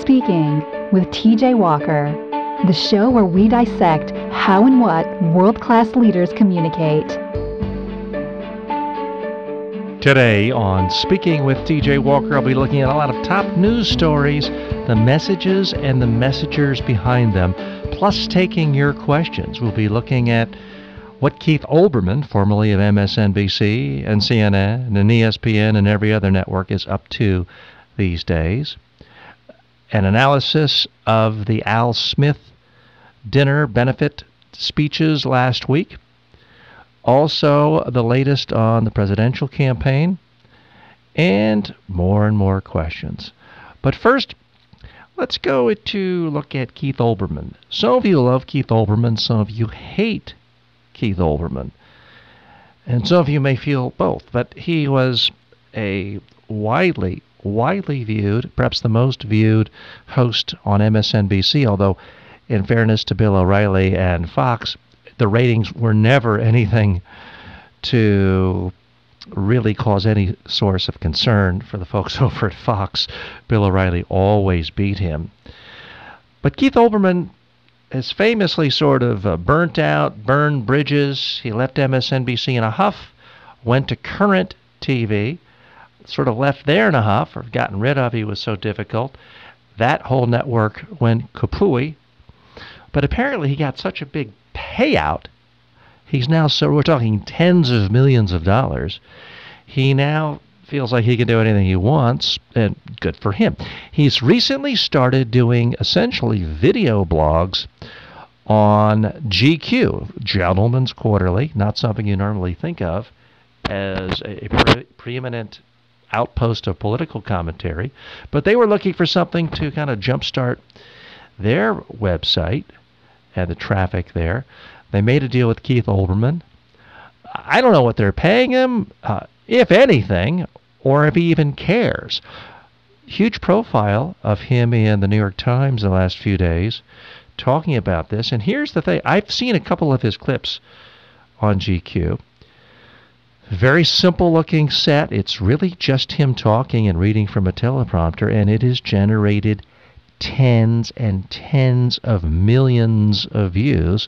Speaking with TJ Walker, the show where we dissect how and what world-class leaders communicate. Today on Speaking with TJ Walker, I'll be looking at a lot of top news stories, the messages and the messengers behind them, plus taking your questions. We'll be looking at what Keith Olbermann, formerly of MSNBC and CNN and ESPN and every other network, is up to these days. An analysis of the Al Smith dinner benefit speeches last week. Also, the latest on the presidential campaign, and more questions. But first, let's go to look at Keith Olbermann. Some of you love Keith Olbermann, some of you hate Keith Olbermann, and some of you may feel both. But he was a widely viewed, perhaps the most viewed host on MSNBC, although in fairness to Bill O'Reilly and Fox, the ratings were never anything to really cause any source of concern for the folks over at Fox. Bill O'Reilly always beat him. But Keith Olbermann has famously sort of burned bridges. He left MSNBC in a huff, went to Current TV, sort of left there in a huff, or gotten rid of. He was so difficult. That whole network went kapooey. But apparently he got such a big payout. He's now, so we're talking tens of millions of dollars. He now feels like he can do anything he wants, and good for him. He's recently started doing essentially video blogs on GQ, Gentleman's Quarterly, not something you normally think of as a preeminent outpost of political commentary, but they were looking for something to kind of jumpstart their website and the traffic there. They made a deal with Keith Olbermann. I don't know what they're paying him, if anything, or if he even cares. Huge profile of him in the New York Times in the last few days talking about this. And here's the thing. I've seen a couple of his clips on GQ. Very simple looking set. It's really just him talking and reading from a teleprompter, and it has generated tens and tens of millions of views,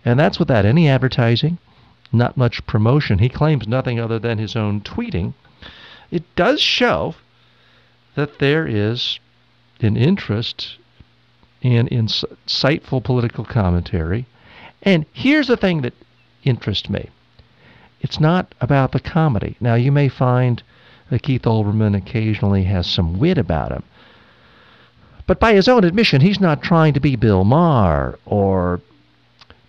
and that's without any advertising, not much promotion. He claims nothing other than his own tweeting. It does show that there is an interest in insightful political commentary, and here's the thing that interests me. It's not about the comedy. Now, you may find that Keith Olbermann occasionally has some wit about him, but by his own admission, he's not trying to be Bill Maher or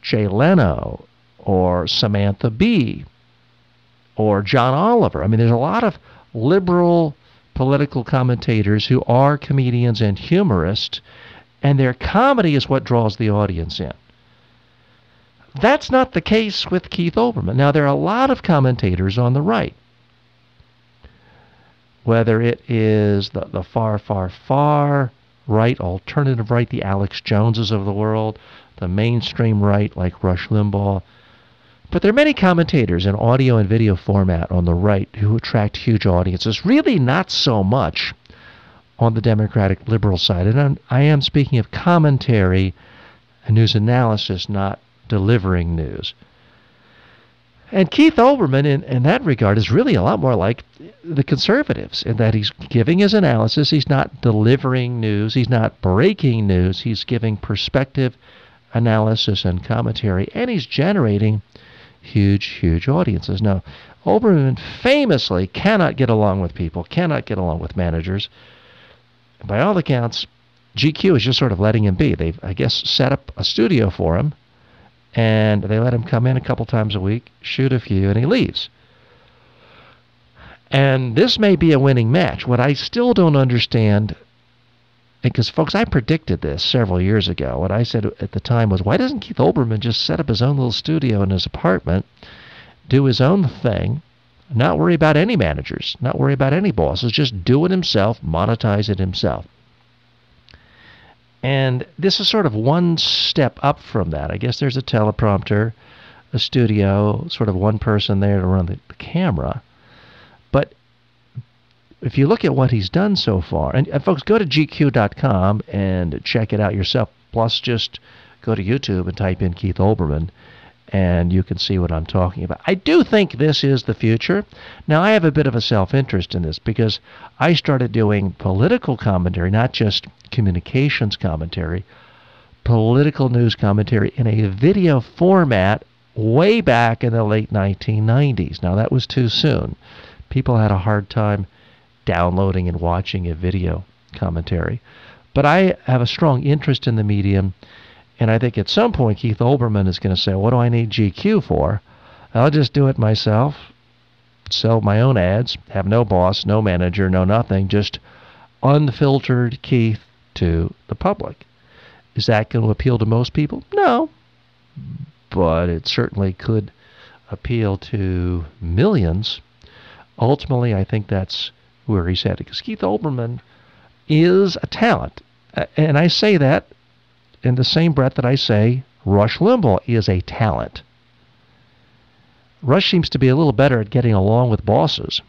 Jay Leno or Samantha Bee or John Oliver. I mean, there's a lot of liberal political commentators who are comedians and humorists, and their comedy is what draws the audience in. That's not the case with Keith Olbermann. Now, there are a lot of commentators on the right, whether it is the far right, alternative right, the Alex Joneses of the world, the mainstream right like Rush Limbaugh. But there are many commentators in audio and video format on the right who attract huge audiences, really not so much on the Democratic liberal side. And I am speaking of commentary and news analysis, not delivering news. And Keith Olbermann, in that regard, is really a lot more like the conservatives in that he's giving his analysis. He's not delivering news. He's not breaking news. He's giving perspective, analysis, and commentary, and he's generating huge audiences. Now, Olbermann famously cannot get along with people, cannot get along with managers. By all accounts, GQ is just sort of letting him be. They've, I guess, set up a studio for him, and they let him come in a couple times a week, shoot a few, and he leaves. And this may be a winning match. What I still don't understand, because, folks, I predicted this several years ago. What I said at the time was, why doesn't Keith Olbermann just set up his own little studio in his apartment, do his own thing, not worry about any managers, not worry about any bosses, just do it himself, monetize it himself? And this is sort of one step up from that. I guess there's a teleprompter, a studio, sort of one person there to run the camera. But if you look at what he's done so far, and folks, go to GQ.com and check it out yourself. Plus, just go to YouTube and type in Keith Olbermann, and you can see what I'm talking about. I do think this is the future. Now, I have a bit of a self-interest in this because I started doing political commentary, not just communications commentary, political news commentary in a video format way back in the late 1990s. Now, that was too soon. People had a hard time downloading and watching a video commentary. But I have a strong interest in the medium, and I think at some point Keith Olbermann is going to say, what do I need GQ for? I'll just do it myself, sell my own ads, have no boss, no manager, no nothing, just unfiltered Keith to the public. Is that going to appeal to most people? No. But it certainly could appeal to millions. Ultimately, I think that's where he's headed, because Keith Olbermann is a talent. And I say that in the same breath that I say Rush Limbaugh is a talent. Rush seems to be a little better at getting along with bosses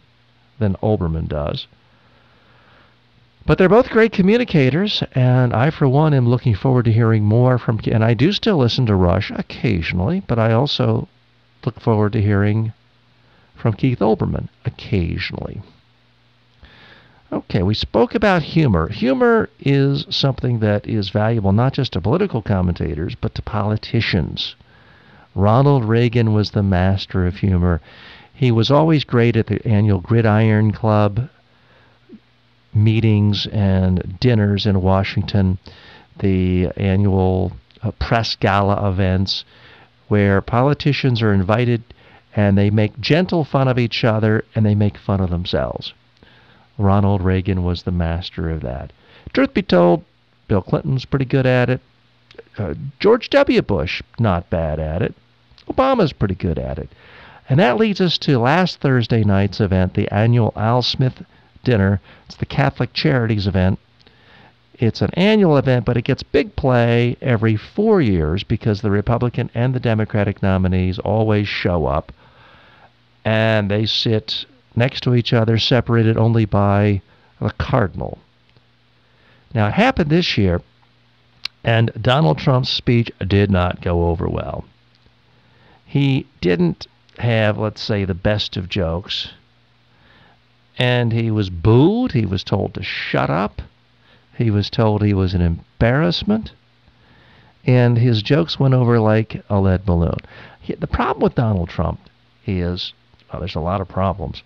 than Olbermann does. But they're both great communicators, and I, for one, am looking forward to hearing more from... And I do still listen to Rush occasionally, but I also look forward to hearing from Keith Olbermann occasionally. Okay, we spoke about humor. Humor is something that is valuable not just to political commentators, but to politicians. Ronald Reagan was the master of humor. He was always great at the annual Gridiron Club meetings and dinners in Washington, the annual press gala events, where politicians are invited and they make gentle fun of each other and they make fun of themselves. Ronald Reagan was the master of that. Truth be told, Bill Clinton's pretty good at it. George W. Bush, not bad at it. Obama's pretty good at it. And that leads us to last Thursday night's event, the annual Al Smith dinner. It's the Catholic Charities event. It's an annual event, but it gets big play every 4 years because the Republican and the Democratic nominees always show up, and they sit next to each other, separated only by the cardinal. Now, it happened this year, and Donald Trump's speech did not go over well. He didn't have, let's say, the best of jokes, and he was booed. He was told to shut up. He was told he was an embarrassment, and his jokes went over like a lead balloon. The problem with Donald Trump is, well, there's a lot of problems.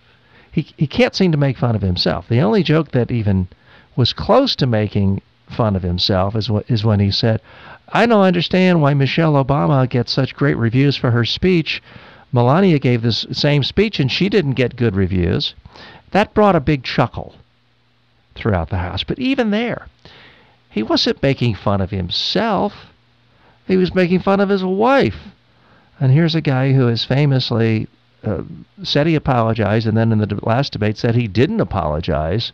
He can't seem to make fun of himself. The only joke that even was close to making fun of himself is when he said, I don't understand why Michelle Obama gets such great reviews for her speech. Melania gave this same speech and she didn't get good reviews. That brought a big chuckle throughout the House. But even there, he wasn't making fun of himself. He was making fun of his wife. And here's a guy who has famously said he apologized, and then in the last debate said he didn't apologize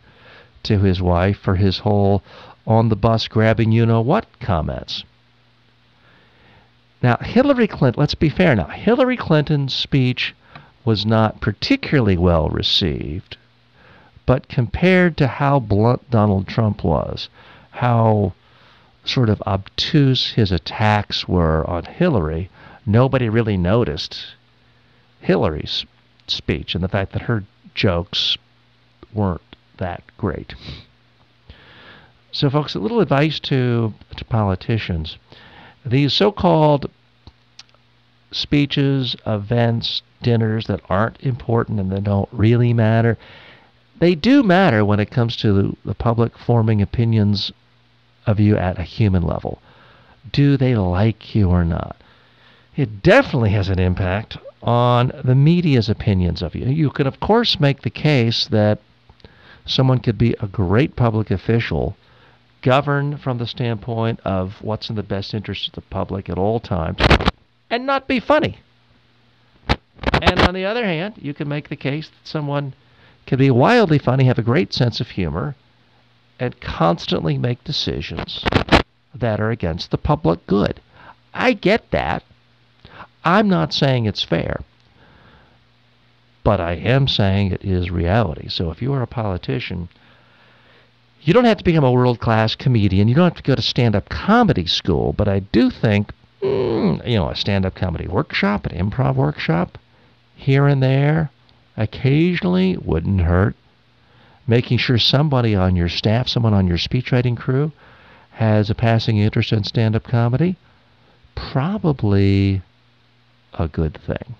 to his wife for his whole on the bus grabbing you-know-what comments. Now, Hillary Clinton, let's be fair now, Hillary Clinton's speech was not particularly well received, but compared to how blunt Donald Trump was, how sort of obtuse his attacks were on Hillary, nobody really noticed Hillary's speech and the fact that her jokes weren't that great. So, folks, a little advice to politicians. These so-called speeches, events, dinners that aren't important and that don't really matter, they do matter when it comes to the public forming opinions of you at a human level. Do they like you or not? It definitely has an impact on the media's opinions of you. You can, of course, make the case that someone could be a great public official, govern from the standpoint of what's in the best interest of the public at all times, and not be funny. And on the other hand, you can make the case that someone can be wildly funny, have a great sense of humor, and constantly make decisions that are against the public good. I get that. I'm not saying it's fair. but I am saying it is reality. So if you are a politician, you don't have to become a world-class comedian. You don't have to go to stand-up comedy school, but I do think, a stand-up comedy workshop, an improv workshop, here and there, occasionally wouldn't hurt. Making sure somebody on your staff, someone on your speechwriting crew, has a passing interest in stand-up comedy, probably a good thing.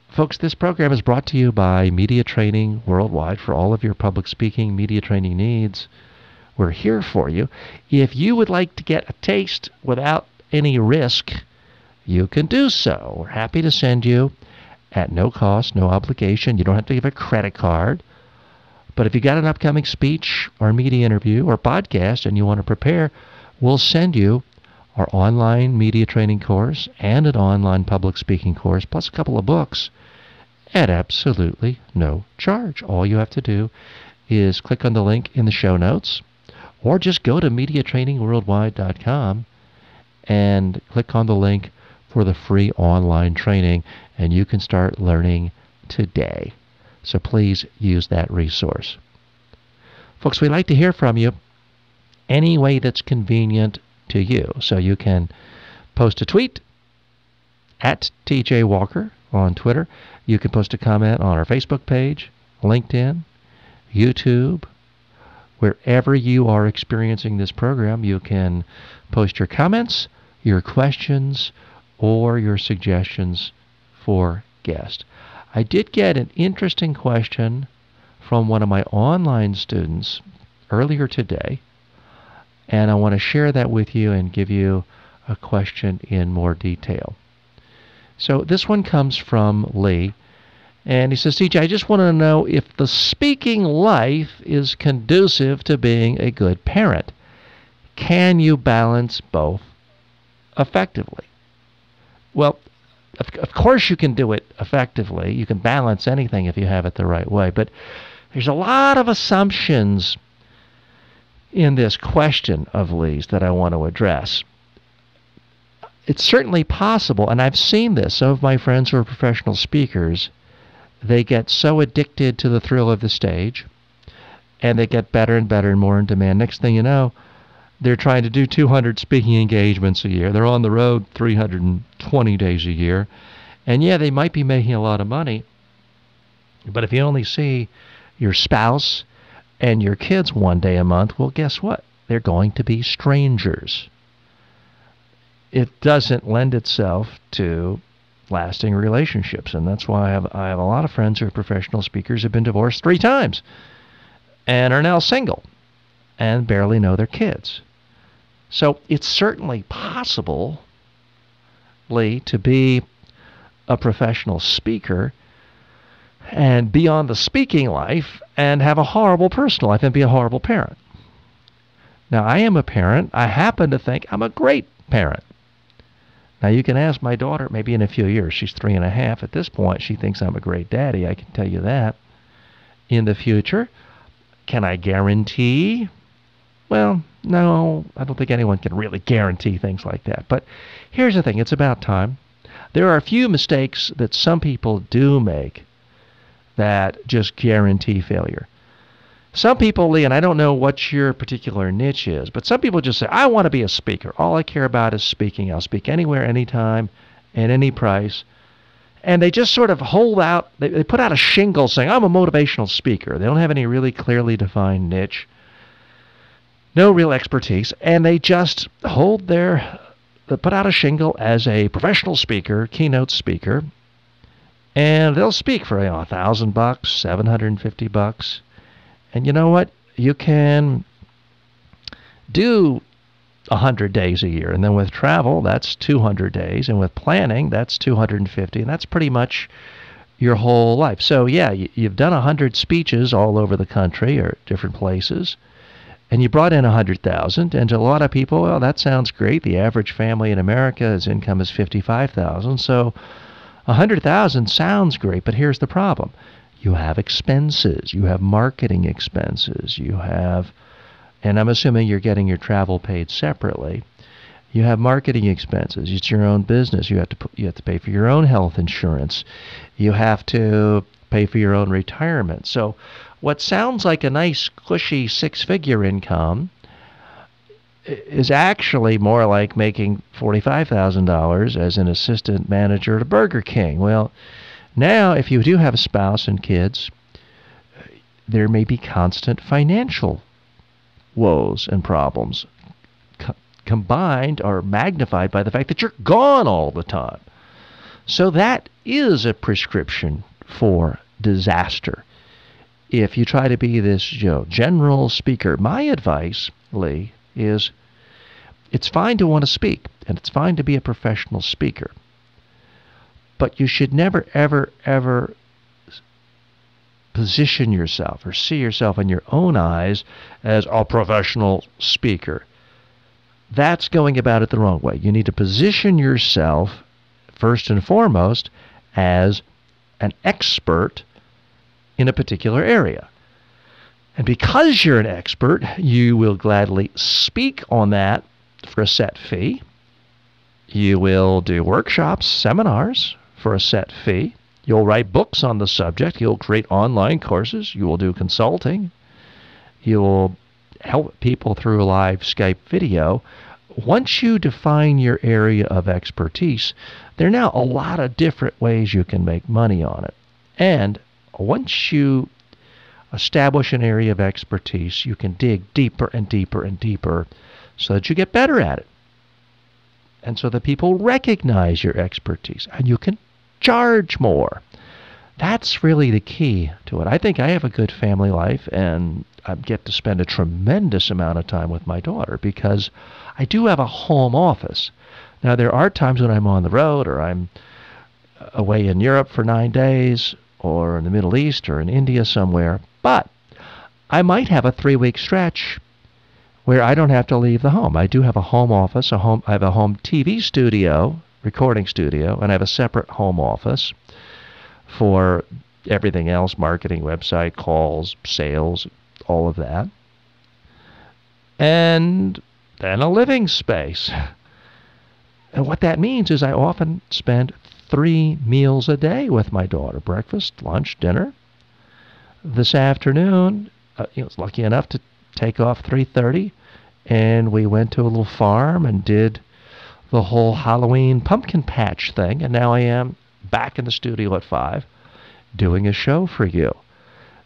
Folks, this program is brought to you by Media Training Worldwide for all of your public speaking, media training needs. We're here for you. If you would like to get a taste without any risk, you can do so. We're happy to send you at no cost, no obligation. You don't have to give a credit card. But if you got an upcoming speech or media interview or podcast and you want to prepare, we'll send you our online media training course and an online public speaking course, plus a couple of books at absolutely no charge. All you have to do is click on the link in the show notes or just go to mediatrainingworldwide.com and click on the link for the free online training, and you can start learning today. So please use that resource. Folks, we'd like to hear from you any way that's convenient to you. So you can post a tweet at TJ Walker on Twitter. You can post a comment on our Facebook page, LinkedIn, YouTube. Wherever you are experiencing this program, you can post your comments, your questions, or your suggestions for guests. I did get an interesting question from one of my online students earlier today, and I want to share that with you and give you a question in more detail. So this one comes from Lee, and he says, TJ, I just want to know if the speaking life is conducive to being a good parent. Can you balance both effectively? Well, of course you can do it effectively. You can balance anything if you have it the right way. But there's a lot of assumptions in this question of Lee's that I want to address. It's certainly possible, and I've seen this. Some of my friends who are professional speakers, they get so addicted to the thrill of the stage, and they get better and better and more in demand. Next thing you know, they're trying to do 200 speaking engagements a year. They're on the road 320 days a year. And yeah, they might be making a lot of money, but if you only see your spouse and your kids one day a month, well, guess what? They're going to be strangers. It doesn't lend itself to lasting relationships, and that's why I have a lot of friends who are professional speakers who have been divorced 3 times and are now single and barely know their kids. So it's certainly possible, Lee, to be a professional speaker and be on the speaking life and have a horrible personal life and be a horrible parent. Now, I am a parent. I happen to think I'm a great parent. Now, you can ask my daughter, maybe in a few years. She's 3.5. At this point, she thinks I'm a great daddy. I can tell you that. In the future, can I guarantee? Well, no, I don't think anyone can really guarantee things like that. But here's the thing. It's about time. There are a few mistakes that some people do make that just guarantee failure. Some people, Lee, and I don't know what your particular niche is, but some people just say, I want to be a speaker. All I care about is speaking. I'll speak anywhere, anytime, at any price. And they just sort of hold out, they put out a shingle saying, I'm a motivational speaker. They don't have any really clearly defined niche, no real expertise, and they just they put out a shingle as a professional speaker, keynote speaker, and they'll speak for $1,000, $750. And you know what? You can do 100 days a year. And then with travel, that's 200 days. And with planning, that's 250. And that's pretty much your whole life. So, yeah, you've done 100 speeches all over the country or different places. And you brought in 100,000. And to a lot of people, well, that sounds great. The average family in America's income is $55,000. So 100,000 sounds great. But here's the problem. You have expenses, you have marketing expenses, you have, and I'm assuming you're getting your travel paid separately. You have marketing expenses. It's your own business. You have to pay for your own health insurance. You have to pay for your own retirement. So what sounds like a nice, cushy six-figure income is actually more like making $45,000 as an assistant manager at Burger King. Well, now if you do have a spouse and kids, there may be constant financial woes and problems combined or magnified by the fact that you're gone all the time. So that is a prescription for disaster. If you try to be this general speaker, my advice, Lee, is it's fine to want to speak, and it's fine to be a professional speaker. But you should never, ever, ever position yourself or see yourself in your own eyes as a professional speaker. That's going about it the wrong way. You need to position yourself, first and foremost, as an expert in a particular area. And because you're an expert, you will gladly speak on that for a set fee. You will do workshops, seminars for a set fee. You'll write books on the subject. You'll create online courses. You will do consulting. You'll help people through live Skype video. Once you define your area of expertise, there are now a lot of different ways you can make money on it. And once you establish an area of expertise, you can dig deeper and deeper and deeper so that you get better at it. And so that people recognize your expertise and you can charge more. That's really the key to it. I think I have a good family life, and I get to spend a tremendous amount of time with my daughter because I do have a home office. Now, there are times when I'm on the road or I'm away in Europe for 9 days or in the Middle East or in India somewhere, but I might have a 3-week stretch where I don't have to leave the home. I do have a home office, I have a home TV studio, recording studio, and I have a separate home office for everything else, marketing, website, calls, sales, all of that. And then a living space. And what that means is I often spend 3 meals a day with my daughter: breakfast, lunch, dinner. This afternoon, I was lucky enough to take off 3:30, and we went to a little farm and did the whole Halloween pumpkin patch thing, and now I am back in the studio at 5 doing a show for you.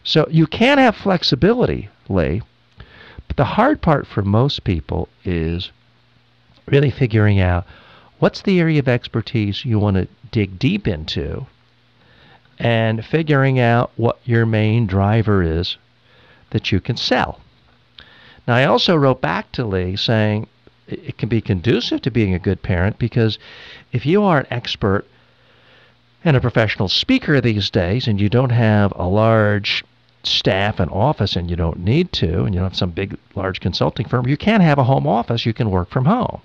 So you can have flexibility, Lee, but the hard part for most people is really figuring out what's the area of expertise you want to dig deep into and figuring out what your main driver is that you can sell. Now, I also wrote back to Lee saying it can be conducive to being a good parent, because if you are an expert and a professional speaker these days and you don't have a large staff and office, and you don't need to, and you don't have some big, large consulting firm, you can have a home office. You can work from home.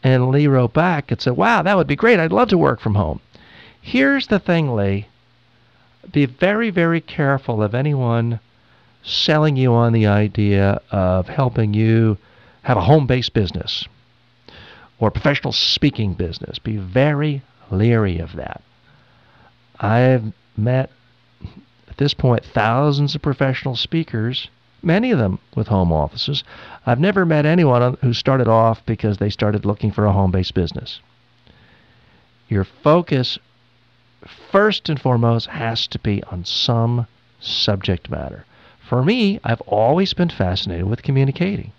And Lee wrote back and said, wow, that would be great. I'd love to work from home. Here's the thing, Lee. Be very, very careful of anyone selling you on the idea of helping you have a home-based business or a professional speaking business. Be very leery of that. I've met, at this point, thousands of professional speakers, many of them with home offices. I've never met anyone who started off because they started looking for a home-based business. Your focus, first and foremost, has to be on some subject matter. For me, I've always been fascinated with communicating.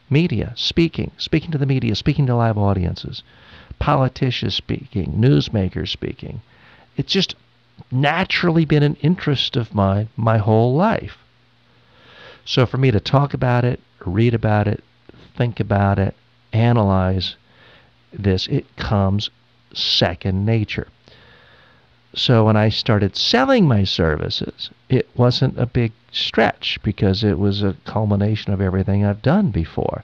Media, speaking to the media, speaking to live audiences, politicians speaking, newsmakers speaking. It's just naturally been an interest of mine my whole life. So for me to talk about it, read about it, think about it, analyze this, it comes second nature. So when I started selling my services, it wasn't a big stretch because it was a culmination of everything I've done before.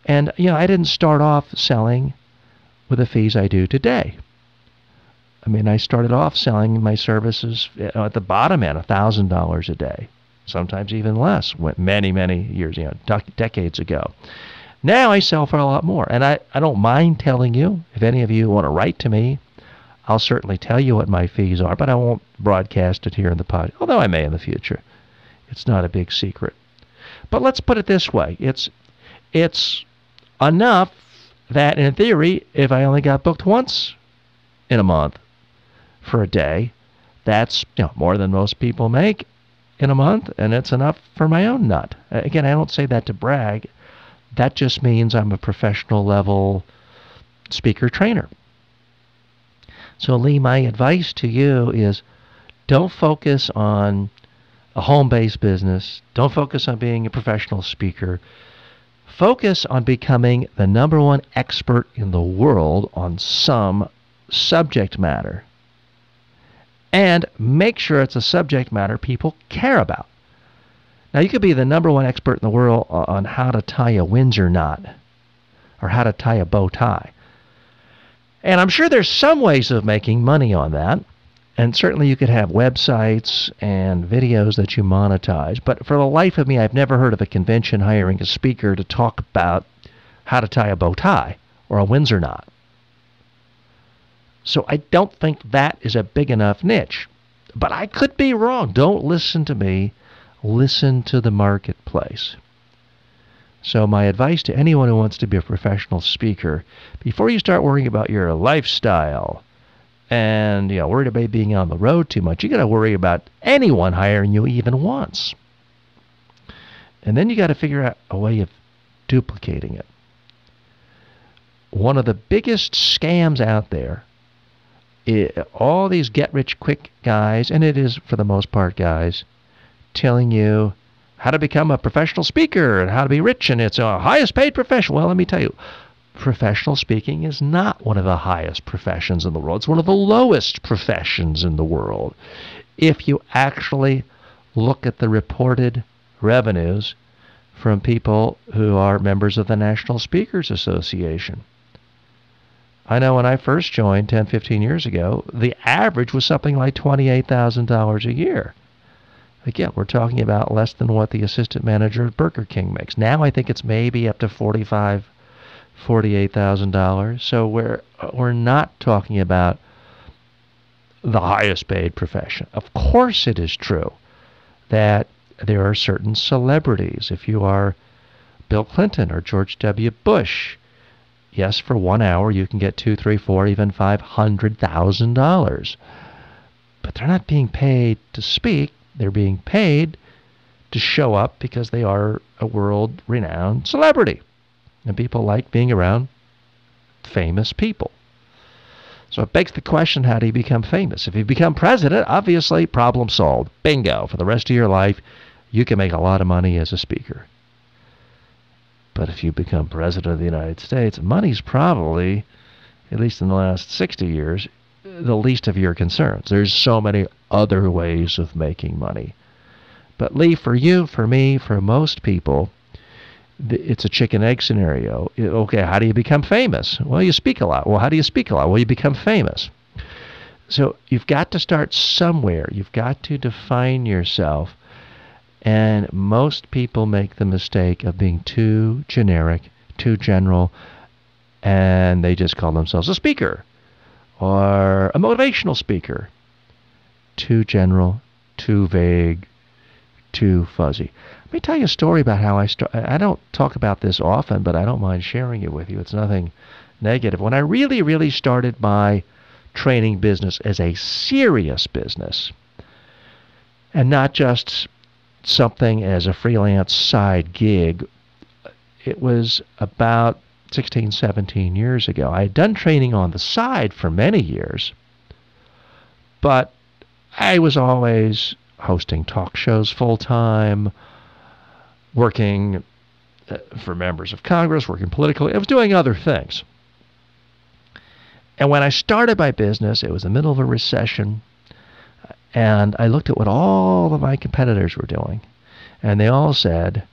And, I didn't start off selling with the fees I do today. I mean, I started off selling my services at the bottom end, $1,000 a day, sometimes even less, many, many years, decades ago. Now I sell for a lot more. And I don't mind telling you. If any of you want to write to me, I'll certainly tell you what my fees are, but I won't broadcast it here in the pod, although I may in the future. It's not a big secret. But let's put it this way. It's enough that, in theory, if I only got booked once in a month for a day, that's more than most people make in a month, and it's enough for my own nut. Again, I don't say that to brag. That just means I'm a professional level speaker trainer. So, Lee, my advice to you is don't focus on a home-based business. Don't focus on being a professional speaker. Focus on becoming the #1 expert in the world on some subject matter. And make sure it's a subject matter people care about. Now, you could be the #1 expert in the world on how to tie a Windsor knot or how to tie a bow tie. And I'm sure there's some ways of making money on that. And certainly you could have websites and videos that you monetize. But for the life of me, I've never heard of a convention hiring a speaker to talk about how to tie a bow tie or a Windsor knot. So I don't think that is a big enough niche. But I could be wrong. Don't listen to me. Listen to the marketplace. So my advice to anyone who wants to be a professional speaker, before you start worrying about your lifestyle and worried about being on the road too much, you got to worry about anyone hiring you even once. And then you got to figure out a way of duplicating it. One of the biggest scams out there, all these get-rich-quick guys, and it is for the most part guys, telling you how to become a professional speaker and how to be rich, and it's a highest paid profession. Well, let me tell you, professional speaking is not one of the highest professions in the world. It's one of the lowest professions in the world. If you actually look at the reported revenues from people who are members of the National Speakers Association. I know when I first joined 10, 15 years ago, the average was something like $28,000 a year. Again, we're talking about less than what the assistant manager at Burger King makes. Now I think it's maybe up to $45,000, $48,000. So we're not talking about the highest paid profession. Of course it is true that there are certain celebrities. If you are Bill Clinton or George W. Bush, yes, for 1 hour you can get $200,000, $300,000, $400,000, even $500,000. But they're not being paid to speak. They're being paid to show up because they are a world-renowned celebrity. And people like being around famous people. So it begs the question, how do you become famous? If you become president, obviously, problem solved. Bingo. For the rest of your life, you can make a lot of money as a speaker. But if you become president of the United States, money's probably, at least in the last 60 years, the least of your concerns. There's so many other ways of making money. But Lee, for you, for me, for most people, it's a chicken-egg scenario. Okay, how do you become famous? Well, you speak a lot. Well, how do you speak a lot? Well, you become famous. So you've got to start somewhere. You've got to define yourself. And most people make the mistake of being too generic, too general, and they just call themselves a speaker or a motivational speaker. Too general, too vague, too fuzzy. Let me tell you a story about how I don't talk about this often, but I don't mind sharing it with you. It's nothing negative. When I really started my training business as a serious business, and not just something as a freelance side gig, it was about 16, 17 years ago. I had done training on the side for many years, but I was always hosting talk shows full-time, working for members of Congress, working politically. I was doing other things. And when I started my business, it was the middle of a recession, and I looked at what all of my competitors were doing, and they all said,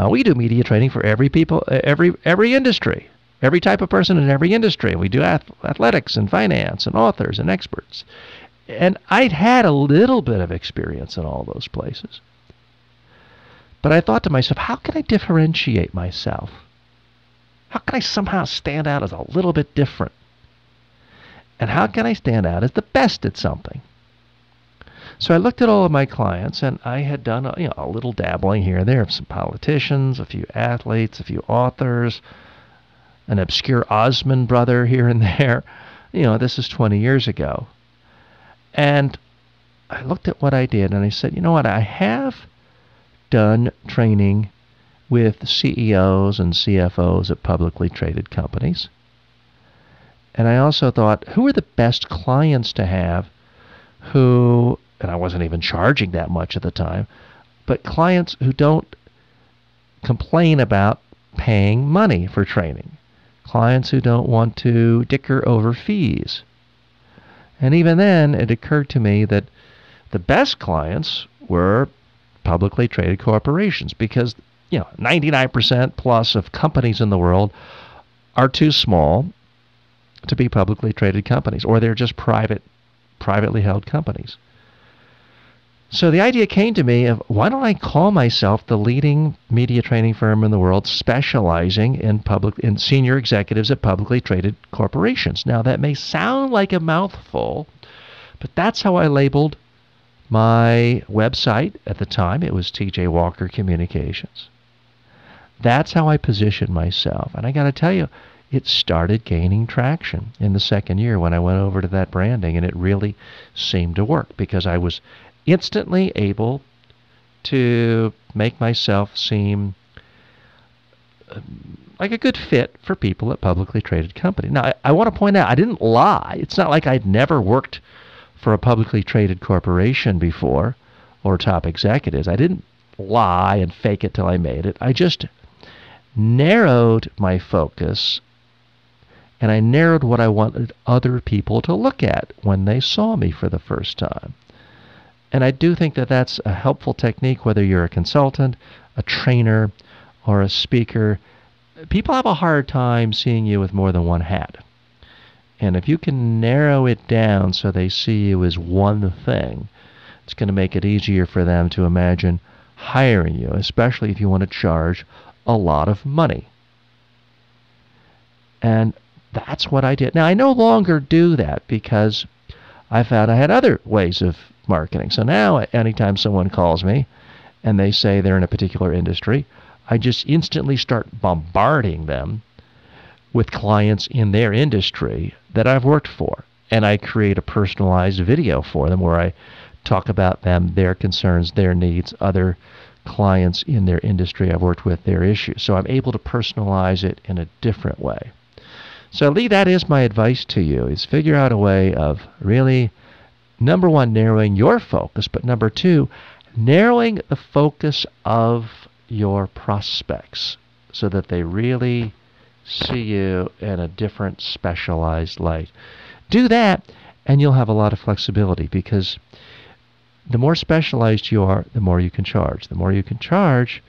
we do media training for every industry, every type of person in every industry. We do athletics and finance and authors and experts. And I'd had a little bit of experience in all those places. But I thought to myself, how can I differentiate myself? how can I somehow stand out as a little bit different? And how can I stand out as the best at something? So I looked at all of my clients, and I had done a little dabbling here and there of some politicians, a few athletes, a few authors, an obscure Osmond brother here and there. This is 20 years ago. And I looked at what I did, and I said, you know what, I have done training with CEOs and CFOs at publicly traded companies. And I also thought, who are the best clients to have who, and I wasn't even charging that much at the time, but clients who don't complain about paying money for training. Clients who don't want to dicker over fees. And even then, it occurred to me that the best clients were publicly traded corporations because 99% plus of companies in the world are too small to be publicly traded companies, or they're just privately held companies. So the idea came to me of, why don't I call myself the leading media training firm in the world specializing in senior executives at publicly traded corporations. Now that may sound like a mouthful, but that's how I labeled my website at the time. It was TJ Walker Communications. That's how I positioned myself. And I got to tell you, it started gaining traction in the second year when I went over to that branding, and it really seemed to work because I was instantly able to make myself seem like a good fit for people at publicly traded companies. Now, I want to point out, I didn't lie. It's not like I'd never worked for a publicly traded corporation before or top executives. I didn't lie and fake it till I made it. I just narrowed my focus, and I narrowed what I wanted other people to look at when they saw me for the first time. And I do think that that's a helpful technique, whether you're a consultant, a trainer, or a speaker. People have a hard time seeing you with more than one hat. And if you can narrow it down so they see you as one thing, it's going to make it easier for them to imagine hiring you, especially if you want to charge a lot of money. And that's what I did. Now, I no longer do that because I found I had other ways of marketing. So now, anytime someone calls me and they say they're in a particular industry, I just instantly start bombarding them with clients in their industry that I've worked for. And I create a personalized video for them where I talk about them, their concerns, their needs, other clients in their industry I've worked with, their issues. So I'm able to personalize it in a different way. So Lee, that is my advice to you, is figure out a way of really, number one, narrowing your focus, but number two, narrowing the focus of your prospects so that they really see you in a different specialized light. Do that, and you'll have a lot of flexibility, because the more specialized you are, the more you can charge. The more you can charge,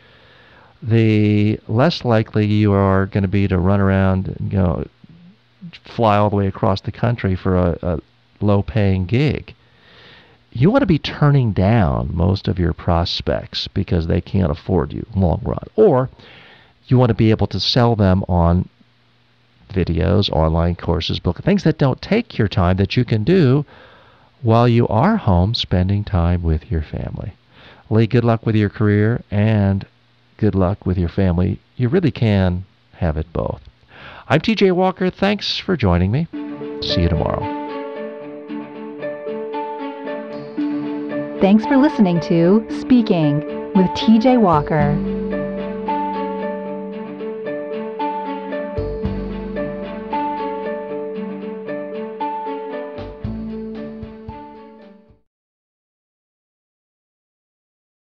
the less likely you are going to be to run around and fly all the way across the country for a low-paying gig. You want to be turning down most of your prospects because they can't afford you long run. Or you want to be able to sell them on videos, online courses, books, things that don't take your time, that you can do while you are home spending time with your family. Lee, good luck with your career and good luck with your family. You really can have it both. I'm TJ Walker. Thanks for joining me. See you tomorrow. Thanks for listening to Speaking with TJ Walker.